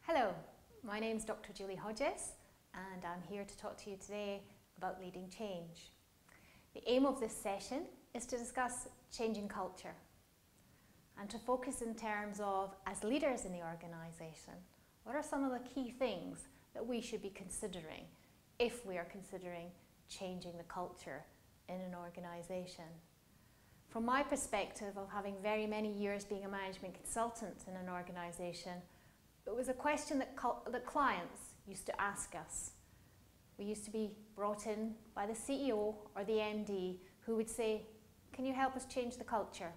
Hello, my name is Dr. Julie Hodges and I'm here to talk to you today about leading change. The aim of this session is to discuss changing culture and to focus in terms of, as leaders in the organisation, what are some of the key things that we should be considering if we are considering changing the culture in an organisation. From my perspective of having very many years being a management consultant in an organisation, it was a question that clients used to ask us. We used to be brought in by the CEO or the MD who would say, "Can you help us change the culture?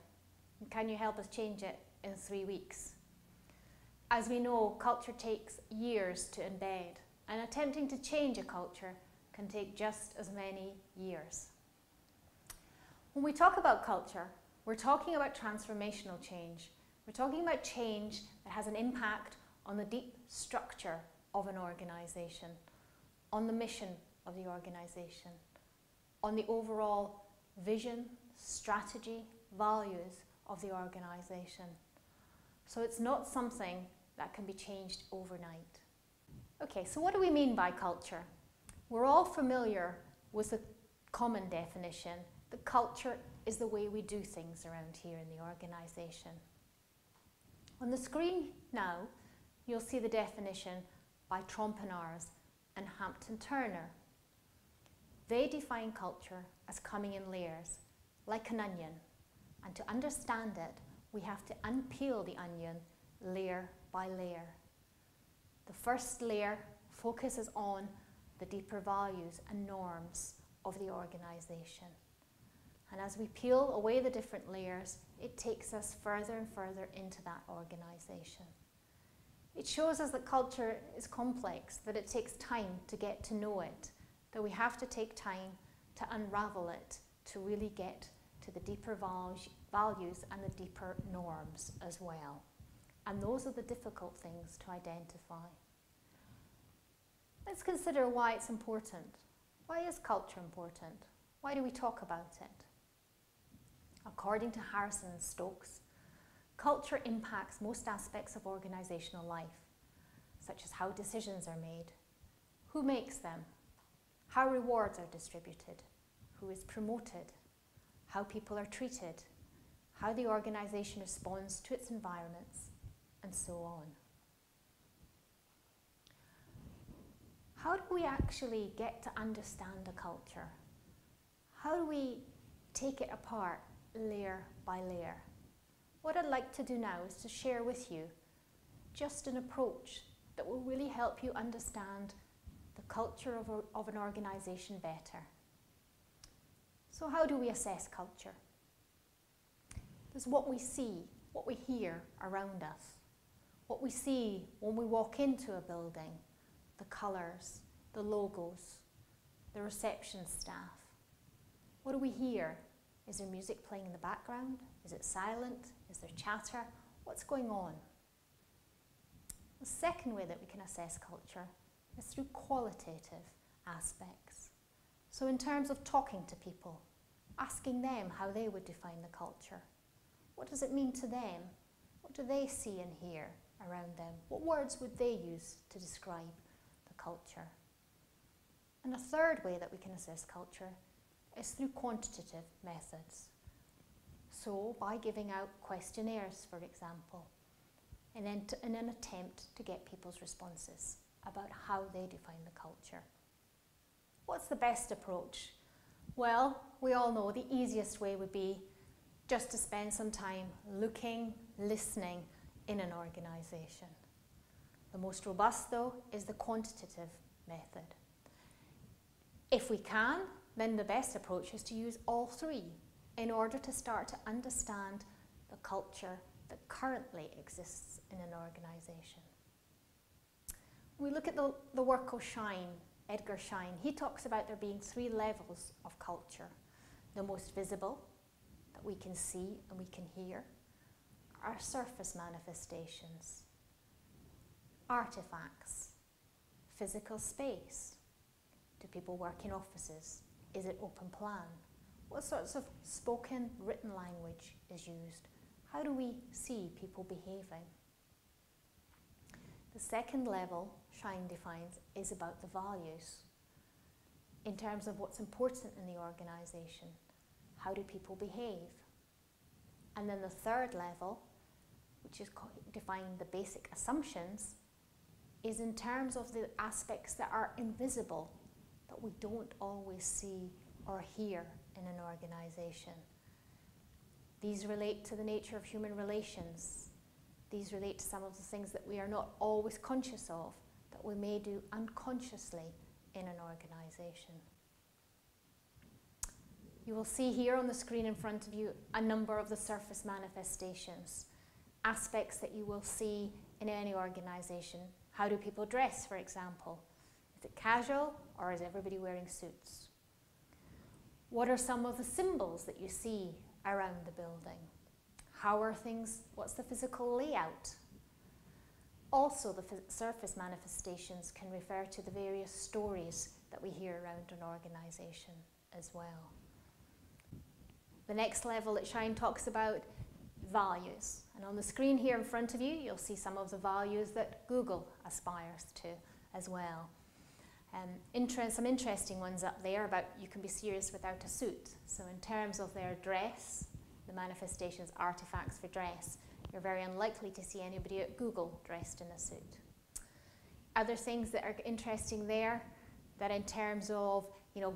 And can you help us change it in 3 weeks?" As we know, culture takes years to embed, and attempting to change a culture can take just as many years. When we talk about culture, we're talking about transformational change. We're talking about change that has an impact on the deep structure of an organisation, on the mission of the organisation, on the overall vision, strategy, values of the organisation. So it's not something that can be changed overnight. Okay, so what do we mean by culture? We're all familiar with the common definition that culture is the way we do things around here in the organisation. On the screen now, you'll see the definition by Trompenars and Hampton Turner. They define culture as coming in layers, like an onion, and to understand it, we have to unpeel the onion layer by layer. The first layer focuses on the deeper values and norms of the organisation. And as we peel away the different layers, it takes us further and further into that organisation. It shows us that culture is complex, that it takes time to get to know it, that we have to take time to unravel it, to really get to the deeper values and the deeper norms as well. And those are the difficult things to identify. Let's consider why it's important. Why is culture important? Why do we talk about it? According to Harrison and Stokes, culture impacts most aspects of organisational life, such as how decisions are made, who makes them, how rewards are distributed, who is promoted, how people are treated, how the organisation responds to its environments, and so on. How do we actually get to understand a culture? How do we take it apart layer by layer? What I'd like to do now is to share with you just an approach that will really help you understand the culture of an organisation better. So how do we assess culture? There's what we see, what we hear around us, what we see when we walk into a building, the colours, the logos, the reception staff. What do we hear? Is there music playing in the background? Is it silent? Is there chatter? What's going on? The second way that we can assess culture is through qualitative aspects. So in terms of talking to people, asking them how they would define the culture. What does it mean to them? What do they see and hear around them? What words would they use to describe the culture? And a third way that we can assess culture is through quantitative methods. So by giving out questionnaires, for example, in an attempt to get people's responses about how they define the culture. What's the best approach? Well, we all know the easiest way would be just to spend some time looking, listening in an organisation. The most robust, though, is the quantitative method. If we can, then the best approach is to use all three in order to start to understand the culture that currently exists in an organisation. When we look at the work of Schein, Edgar Schein, he talks about there being 3 levels of culture. The most visible, that we can see and we can hear, are surface manifestations, artefacts, physical space. Do people work in offices? Is it open plan? What sorts of spoken, written language is used? How do we see people behaving? The second level Shine defines is about the values in terms of what's important in the organisation. How do people behave? And then the third level, which is defining the basic assumptions, is in terms of the aspects that are invisible, that we don't always see or hear in an organisation. These relate to the nature of human relations. These relate to some of the things that we are not always conscious of, that we may do unconsciously in an organisation. You will see here on the screen in front of you a number of the surface manifestations, aspects that you will see in any organisation. How do people dress, for example? Is it casual or is everybody wearing suits? What are some of the symbols that you see around the building? How are things, what's the physical layout? Also, the surface manifestations can refer to the various stories that we hear around an organisation as well. The next level that Shine talks about, values. And on the screen here in front of you, you'll see some of the values that Google aspires to as well. Some interesting ones up there about you can be serious without a suit. So in terms of their dress, the manifestations, artifacts for dress, you're very unlikely to see anybody at Google dressed in a suit. Other things that are interesting there, that in terms of,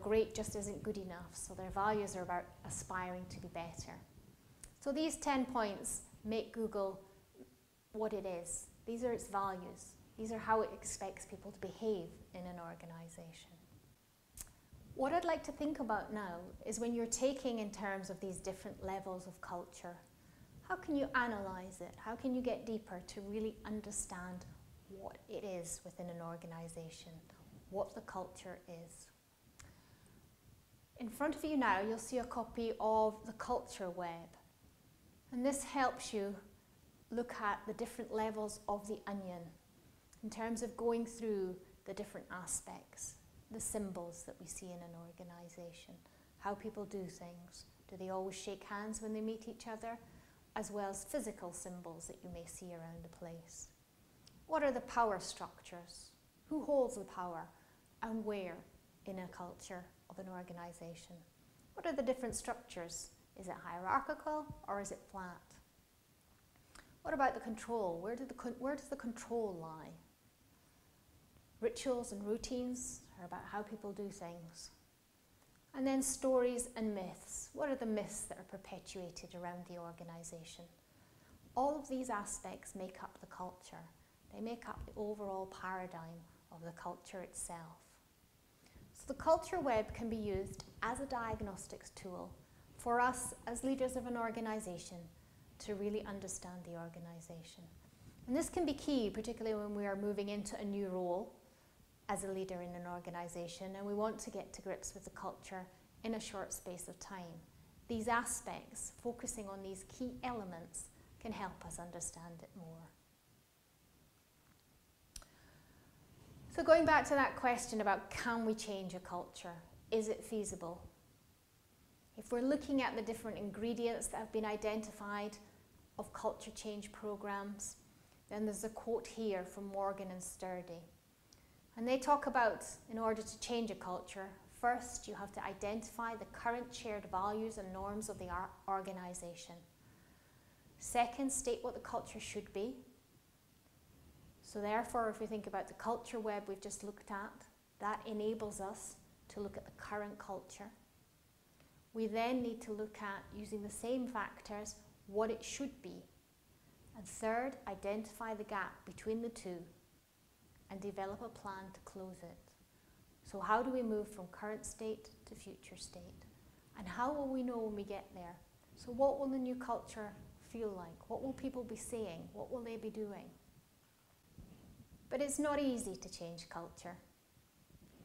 great just isn't good enough. So their values are about aspiring to be better. So these 10 points make Google what it is. These are its values. These are how it expects people to behave in an organisation. What I'd like to think about now is when you're taking in terms of these different levels of culture, how can you analyse it? How can you get deeper to really understand what it is within an organisation, what the culture is? In front of you now, you'll see a copy of the Culture Web. And this helps you look at the different levels of the onion in terms of going through the different aspects, the symbols that we see in an organisation, how people do things. Do they always shake hands when they meet each other? As well as physical symbols that you may see around the place. What are the power structures? Who holds the power and where in a culture of an organisation? What are the different structures? Is it hierarchical or is it flat? What about the control? Where does the control lie? Rituals and routines are about how people do things. And then stories and myths. What are the myths that are perpetuated around the organisation? All of these aspects make up the culture. They make up the overall paradigm of the culture itself. So the Culture Web can be used as a diagnostics tool for us as leaders of an organisation to really understand the organisation. And this can be key, particularly when we are moving into a new role as a leader in an organisation and we want to get to grips with the culture in a short space of time. These aspects, focusing on these key elements, can help us understand it more. So going back to that question about can we change a culture? Is it feasible? If we're looking at the different ingredients that have been identified of culture change programs, then there's a quote here from Morgan and Sturdy. And they talk about, in order to change a culture, first you have to identify the current shared values and norms of the organisation. Second, state what the culture should be. So therefore, if we think about the Culture Web we've just looked at, that enables us to look at the current culture. We then need to look at, using the same factors, what it should be. And third, identify the gap between the two and develop a plan to close it. So how do we move from current state to future state? And how will we know when we get there? So what will the new culture feel like? What will people be saying? What will they be doing? But it's not easy to change culture.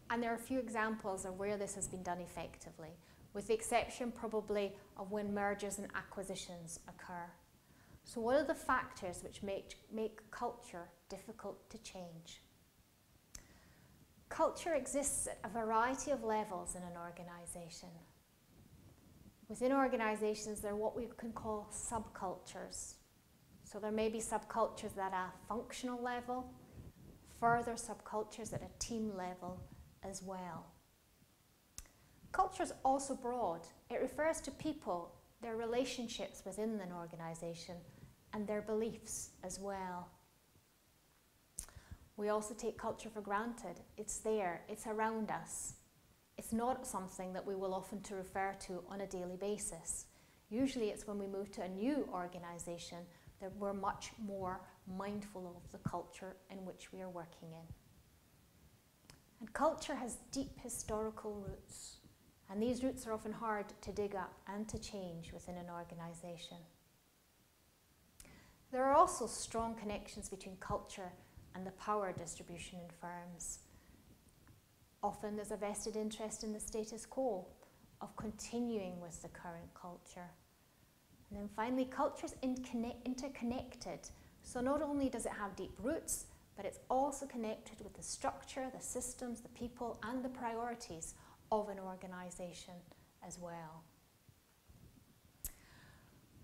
And there are a few examples of where this has been done effectively, with the exception probably of when mergers and acquisitions occur. So what are the factors which make culture difficult to change? Culture exists at a variety of levels in an organisation. Within organisations, there are what we can call subcultures. So there may be subcultures at a functional level, further subcultures at a team level as well. Culture is also broad. It refers to people, their relationships within an organisation, and their beliefs as well. We also take culture for granted. It's there, it's around us. It's not something that we will often to refer to on a daily basis. Usually it's when we move to a new organisation that we're much more mindful of the culture in which we are working in. And culture has deep historical roots, and these roots are often hard to dig up and to change within an organisation. There are also strong connections between culture and the power distribution in firms. Often there's a vested interest in the status quo, of continuing with the current culture. And then finally, culture is interconnected. So not only does it have deep roots, but it's also connected with the structure, the systems, the people, and the priorities of an organisation as well.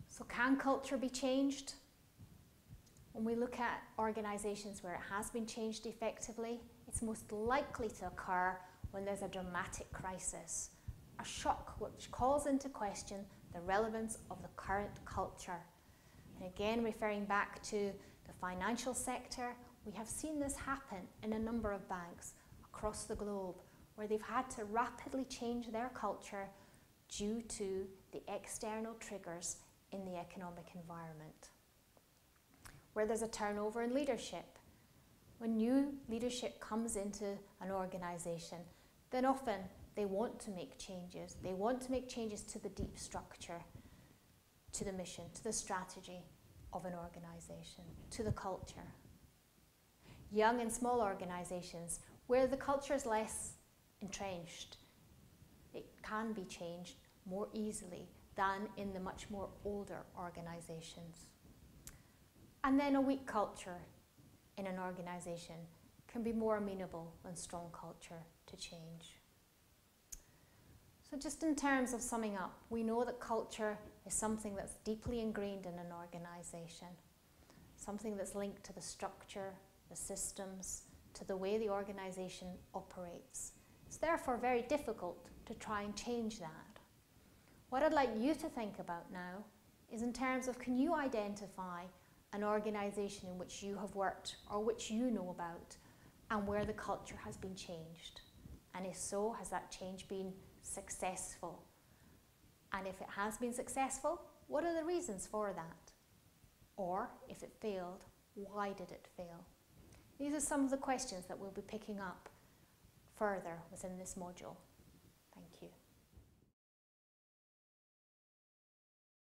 So can culture be changed? When we look at organisations where it has been changed effectively, it's most likely to occur when there's a dramatic crisis, a shock which calls into question the relevance of the current culture. And again, referring back to the financial sector, we have seen this happen in a number of banks across the globe, where they've had to rapidly change their culture due to the external triggers in the economic environment. Where there's a turnover in leadership. When new leadership comes into an organisation, then often they want to make changes. They want to make changes to the deep structure, to the mission, to the strategy of an organisation, to the culture. Young and small organisations, where the culture is less entrenched, it can be changed more easily than in the much more older organisations. And then a weak culture in an organisation can be more amenable than strong culture to change. So just in terms of summing up, we know that culture is something that's deeply ingrained in an organisation, something that's linked to the structure, the systems, to the way the organisation operates. It's therefore very difficult to try and change that. What I'd like you to think about now is in terms of, can you identify an organisation in which you have worked or which you know about and where the culture has been changed? And if so, has that change been successful? And if it has been successful, what are the reasons for that? Or if it failed, why did it fail? These are some of the questions that we'll be picking up further within this module. Thank you.